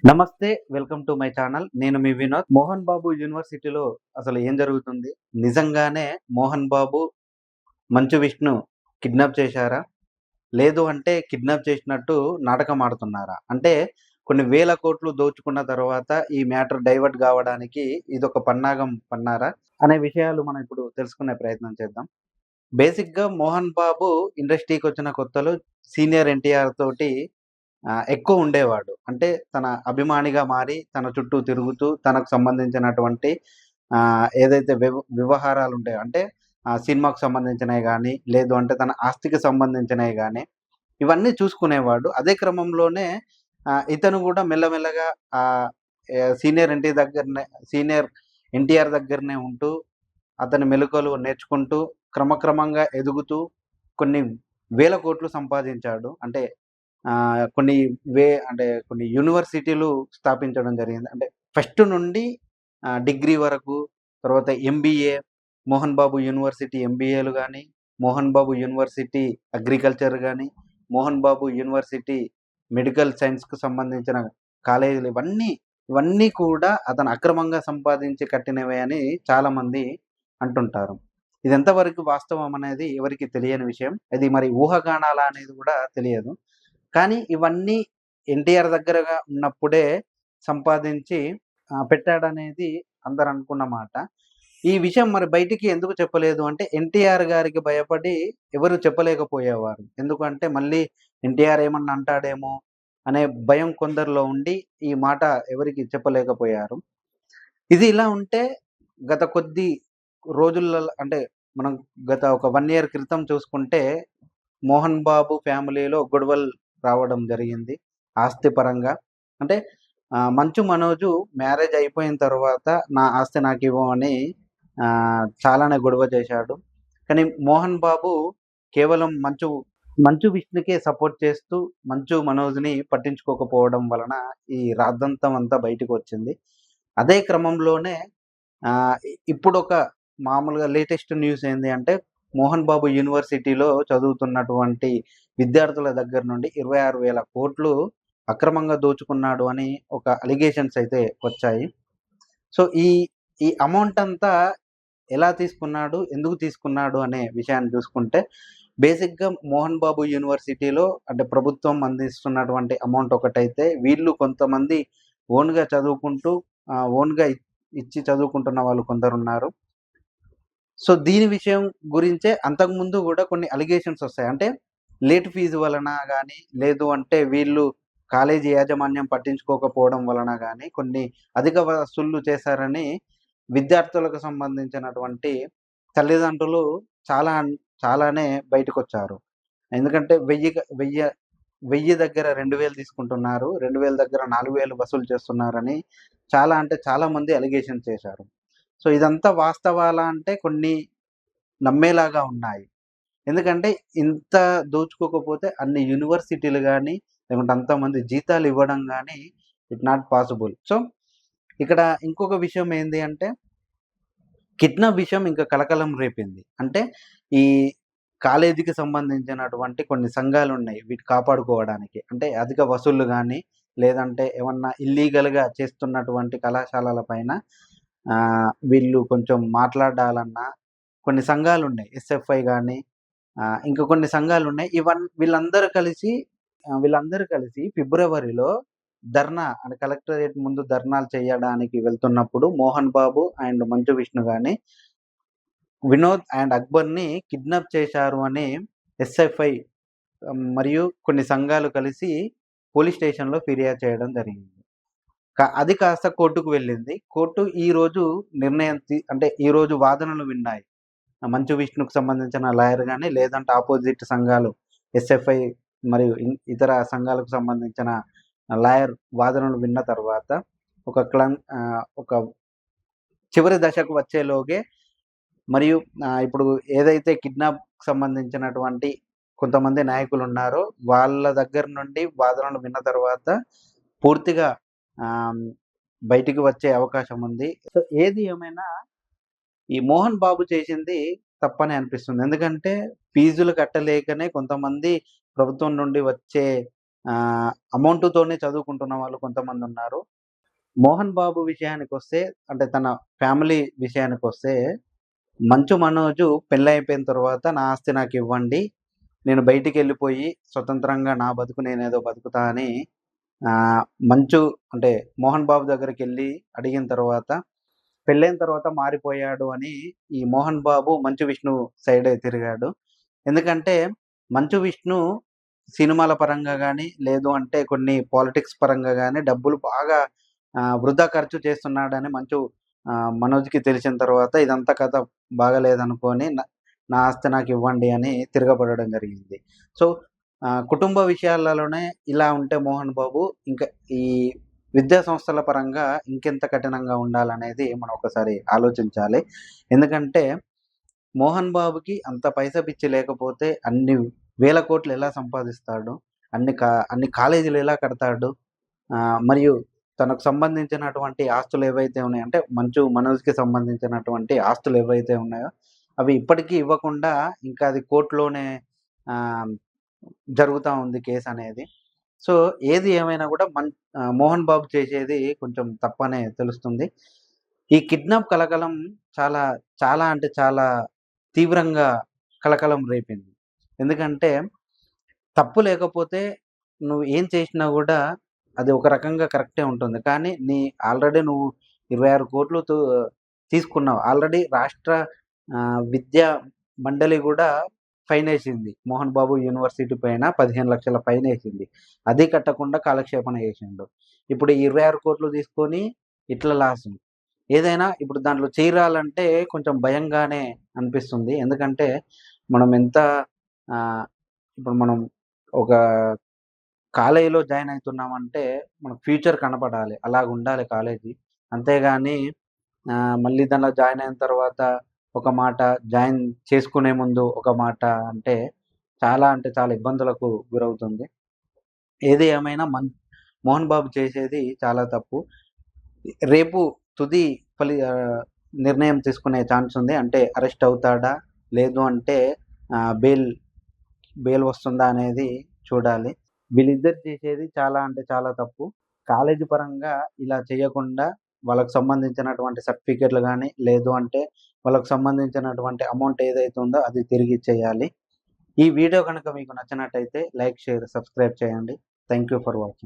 నమస్తే. Welcome to my channel. నేను మీ వినోద్. మోహన్ బాబు యూనివర్సిటీలో అసలు ఏం జరుగుతుంది? నిజంగానే మోహన్ బాబు, మంచు విష్ణు కిడ్నాప్ చేశారా? లేదు అంటే కిడ్నాప్ చేసినట్టు నాటకం ఆడుతున్నారా? అంటే కొన్ని వేల కోట్లు దోచుకున్న తర్వాత ఈ మ్యాటర్ డైవర్ట్ కావడానికి ఇదొక పన్నాగం పన్నారా? అనే విషయాలు మనం ఇప్పుడు తెలుసుకునే ప్రయత్నం చేద్దాం. బేసిక్‌గా మోహన్ బాబు ఇండస్ట్రీకొచ్చిన కొత్తలో సీనియర్ ఎన్టీఆర్ తోటి ఎక్కువ ఉండేవాడు. అంటే తన అభిమానిగా మారి తన చుట్టూ తిరుగుతూ తనకు సంబంధించినటువంటి ఏదైతే వ్యవహారాలుంటాయో అంటే సినిమాకు సంబంధించినయి గానీ, లేదు అంటే తన ఆస్తికి సంబంధించినయి గానీ, ఇవన్నీ చూసుకునేవాడు. అదే క్రమంలోనే ఇతను గూడా మెల్లమెల్లగా ఆహ్, సీనియర్ సీనియర్ ఎన్టీఆర్ దగ్గరనే ఉంటూ, అతని మెళకువలు నేర్చుకుంటూ, క్రమక్రమంగా ఎదుగుతూ కొన్ని వేల కోట్లు సంపాదించాడు. అంటే కొన్ని కొన్ని యూనివర్సిటీలు స్థాపించడం జరిగింది. అంటే ఫస్ట్ నుండి డిగ్రీ వరకు, తర్వాత ఎంబీఏ, మోహన్ బాబు యూనివర్సిటీ ఎంబీఏలు గాని, మోహన్ బాబు యూనివర్సిటీ అగ్రికల్చర్ గాని, మోహన్ బాబు యూనివర్సిటీ మెడికల్ సైన్స్‌కు సంబంధించిన కాలేజీలు ఇవన్నీ కూడా అతను అక్రమంగా సంపాదించి కట్టినవే అని చాలామంది అంటుంటారు. ఇది ఎంతవరకు వాస్తవం అనేది ఎవరికీ తెలియని విషయం. అది మరి ఊహాగానాలా అనేది కూడా తెలియదు. కానీ ఇవన్నీ ఎన్టీఆర్ దగ్గరగా ఉన్నప్పుడే సంపాదించి పెట్టాడనేది అందరూ అనుకున్న మాట. ఈ విషయం మరి బయటికి ఎందుకు చెప్పలేదు అంటే, ఎన్టీఆర్ గారికి భయపడి ఎవరు చెప్పలేకపోయేవారు. ఎందుకంటే మళ్ళీ ఎన్టీఆర్ ఏమన్నా అంటాడేమో అనే భయం కొందరిలో ఉండి ఈ మాట ఎవరికీ చెప్పలేకపోయారు. ఇది ఇలా ఉంటే గత కొద్ది రోజులలో అంటే మనం గత ఒక 1 ఇయర్ క్రితం చూసుకుంటే, మోహన్ బాబు ఫ్యామిలీలో గొడవలు రావడం జరిగింది. ఆస్తి పరంగా. అంటే మంచు మనోజు మ్యారేజ్ అయిపోయిన తర్వాత నా ఆస్తి నాకివ్వు అని చాలానే గొడవ చేశాడు. కానీ మోహన్ బాబు కేవలం మంచు విష్ణుకే సపోర్ట్ చేస్తూ మంచు మనోజ్‌ని పట్టించుకోకపోవడం వలన ఈ రాద్ధాంతం అంతా బయటికొచ్చింది. అదే క్రమంలోనే ఇప్పుడొక మామూలుగా లేటెస్ట్ న్యూస్ ఏంది అంటే, మోహన్ బాబు యూనివర్సిటీలో చదువుతున్నటువంటి విద్యార్థుల దగ్గర నుండి 26,000 కోట్లు అక్రమంగా దోచుకున్నాడు అని ఒక అలిగేషన్స్ అయితే వచ్చాయి. సో, ఈ అమౌంట్ అంతా ఎలా తీసుకున్నాడు? ఎందుకు తీసుకున్నాడు? అనే విషయాన్ని చూసుకుంటే, బేసిక్‌గా మోహన్ బాబు యూనివర్సిటీలో అంటే ప్రభుత్వం అందిస్తున్నటువంటి అమౌంట్ ఒకటైతే, వీళ్ళు కొంతమంది ఓన్‌గా చదువుకుంటూ ఓన్‌గా ఇచ్చి చదువుకుంటున్న వాళ్ళు కొందరున్నారు. సో, దీని విషయం గురించే అంతకుముందు గూడా కొన్ని అలిగేషన్స్ ఒస్తాయి. అంటే లేట్ ఫీజు వలన గానీ, లేదు అంటే వీళ్ళు కాలేజీ యాజమాన్యం పట్టించుకోకపోవడం వలన గానీ, కొన్ని అధిక వసూళ్లు చేశారని విద్యార్థులకు సంబంధించినటువంటి తల్లిదండ్రులు చాలానే బయటకొచ్చారు. ఎందుకంటే 1000 దగ్గర 2000 తీసుకుంటున్నారు. 2000 దగ్గర 4000 వసూలు చేస్తున్నారని చాలా అంటే చాలా మంది అలిగేషన్స్ చేశారు. సో, ఇదంతా వాస్తవాలా అంటే కొన్ని నమ్మేలాగా ఉన్నాయి. ఎందుకంటే ఇంత దోచుకోకపోతే అన్ని యూనివర్సిటీలు గాని, లేకుంటే అంతమంది జీతాలు ఇవ్వడం గాని నాట్ పాసిబుల్. సో, ఇక్కడ ఇంకొక విషయం ఏంది అంటే, కిడ్నాప్ విషయం ఇంకా కలకలం రేపింది. అంటే ఈ కాలేజీకి సంబంధించినటువంటి కొన్ని సంఘాలున్నాయి. వీటిని కాపాడుకోవడానికి. అంటే అధిక వసూళ్లు గాని, లేదంటే ఏమన్నా ఇల్లీగల్‌గా చేస్తున్నటువంటి కళాశాలల పైన వీళ్ళు కొంచెం మాట్లాడాలన్నా కొన్ని సంఘాలున్నాయి. ఎస్ఎఫ్ఐ గాని, ఇంకా కొన్ని సంఘాలున్నాయి. వీళ్ళందరూ కలిసి ఫిబ్రవరిలో అంటే కలెక్టరేట్ ముందు ధర్నాలు చేయడానికి వెళ్తున్నప్పుడు మోహన్ బాబు అండ్ మంచు విష్ణు గాని, వినోద్ అండ్ అక్బర్‌ని కిడ్నాప్ చేశారు అని ఎస్ఎఫ్ఐ మరియు కొన్ని సంఘాలు కలిసి పోలీస్ స్టేషన్‌లో ఫిర్యాదు చేయడం జరిగింది. అది కాస్త కోర్టుకు వెళ్ళింది. కోర్టు ఈరోజు నిర్ణయం అంటే ఈరోజు వాదనలు విన్నాయి. మంచు విష్ణుకు సంబంధించిన లాయర్ గాని, లేదంటే అపోజిట్ సంఘాలు ఎస్ఎఫ్ఐ మరియు ఇతర సంఘాలకు సంబంధించిన లాయర్ వాదనలు విన్న తర్వాత ఒక చివరి దశకు వచ్చేలోగే మరియు ఇప్పుడు ఏదైతే కిడ్నాప్‌కి సంబంధించినటువంటి కొంతమంది నాయకులున్నారో వాళ్ళ దగ్గర నుండి వాదనలు విన్న తర్వాత పూర్తిగా బయటికి వచ్చే అవకాశం ఉంది. సో, ఏది ఏమైనా ఈ మోహన్ బాబు చేసింది తప్పనే అనిపిస్తుంది. ఎందుకంటే ఫీజులు కట్టలేకనే కొంతమంది ప్రభుత్వం నుండి వచ్చే అమౌంట్‌తోనే చదువుకుంటున్న వాళ్ళు కొంతమందున్నారు. మోహన్ బాబు విషయానికొస్తే అంటే తన ఫ్యామిలీ విషయానికొస్తే, మంచు మనోజు పెళ్లయిపోయిన తర్వాత నా ఆస్తి నాకివ్వండి. నేను బయటికెళ్ళిపోయి స్వతంత్రంగా నా బతుకు నేనేదో బతుకుతా అని మంచు అంటే మోహన్ బాబు దగ్గరికెళ్ళి అడిగిన తర్వాత, పెళ్ళైన తర్వాత మారిపోయాడు అని ఈ మోహన్ బాబు మంచు విష్ణు సైడే తిరిగాడు. ఎందుకంటే మంచు విష్ణు సినిమాల పరంగా గాని, లేదు అంటే కొన్ని పాలిటిక్స్ పరంగా గాని డబ్బులు బాగా వృధా ఖర్చు చేస్తున్నాడని మనోజ్‌కి తెలిసిన తర్వాత ఇదంతా కథ బాగాలేదనుకోని నా ఆస్తి నాకివ్వండి అని తిరగబడడం జరిగింది. సో, కుటుంబ విషయాలలోనే ఇలా ఉంటే మోహన్ బాబు ఇంకా ఈ విద్యా సంస్థల పరంగా ఇంకెంత కఠినంగా ఉండాలనేది మనం ఒకసారి ఆలోచించాలి. ఎందుకంటే మోహన్ బాబుకి అంత పైసా పిచ్చి లేకపోతే అన్ని వేల కోట్లు ఎలా సంపాదిస్తాడు? అన్ని కాలేజీలు ఎలా కడతాడు? మరియు తనకు సంబంధించినటువంటి ఆస్తులు ఏవైతే ఉన్నాయో అంటే మనోజ్‌కి సంబంధించినటువంటి ఆస్తులు ఏవైతే ఉన్నాయో అవి ఇప్పటికీ ఇవ్వకుండా ఇంకా అది కోర్ట్‌లోనే ఆహ్, జరుగుతా ఉంది కేసనేది. సో, ఏది ఏమైనా గూడా మోహన్ బాబు చేసేది కొంచెం తప్పనే తెలుస్తుంది. ఈ కిడ్నాప్ కలకలం చాలా, చాలా అంటే చాలా తీవ్రంగా కలకలం రేపింది. ఎందుకంటే తప్పు లేకపోతే నువ్వు ఏం చేసినా గూడా అది ఒక రకంగా కరెక్టే ఉంటుంది. కానీ ఆల్రెడీ నువ్వు 26,00,00,000 తీసుకున్నావు. ఆల్రెడీ రాష్ట్ర విద్యా మండలి గూడా ఫైనేసింది. మోహన్ బాబు యూనివర్సిటీ పైన 15,00,000 ఫైనేసింది. అది కట్టకుండా కాలక్షేపణ చేసిండు. ఇప్పుడు ఈ 26,00,00,000 తీసుకొని ఇట్లా లాసు. ఏదైనా ఇప్పుడు దాంట్లో చేరాలంటే కొంచెం భయంగానే అనిపిస్తుంది. ఎందుకంటే మనం ఎంత ఆహ్, ఇప్పుడు మనం ఒక కాలేజీలో జాయిన్ అయితున్నామంటే మనకు ఫ్యూచర్ కనపడాలి. అలాగుండాలి కాలేజీ. అంతేగాని మళ్ళీ దాంట్లో జాయిన్ అయిన తర్వాత ఒక మాట, జాయిన్ చేసుకునే ముందు ఒక మాట అంటే చాలా ఇబ్బందులకు గురవుతుంది. ఏది ఏమైనా మోహన్ బాబు చేసేది చాలా తప్పు. రేపు తుది నిర్ణయం తీసుకునే ఛాన్స్ ఉంది. అంటే అరెస్ట్ అవుతాడా? లేదు అంటే బెయిల్ బెయిల్ వస్తుందా అనేది చూడాలి. వీళ్ళిద్దరు చేసేది చాలా అంటే చాలా తప్పు. కాలేజీ పరంగా ఇలా చేయకుండా వాళ్ళకి సంబంధించినటువంటి సర్టిఫికేట్‌లు గాని, లేదు అంటే వాళ్ళకి సంబంధించినటువంటి అమౌంట్ ఏదైతే ఉందో అది తిరిగిచ్చేయాలి. ఈ వీడియో గనుక మీకు నచ్చినట్టయితే లైక్, షేర్, సబ్స్క్రైబ్ చేయండి. Thank you for watching.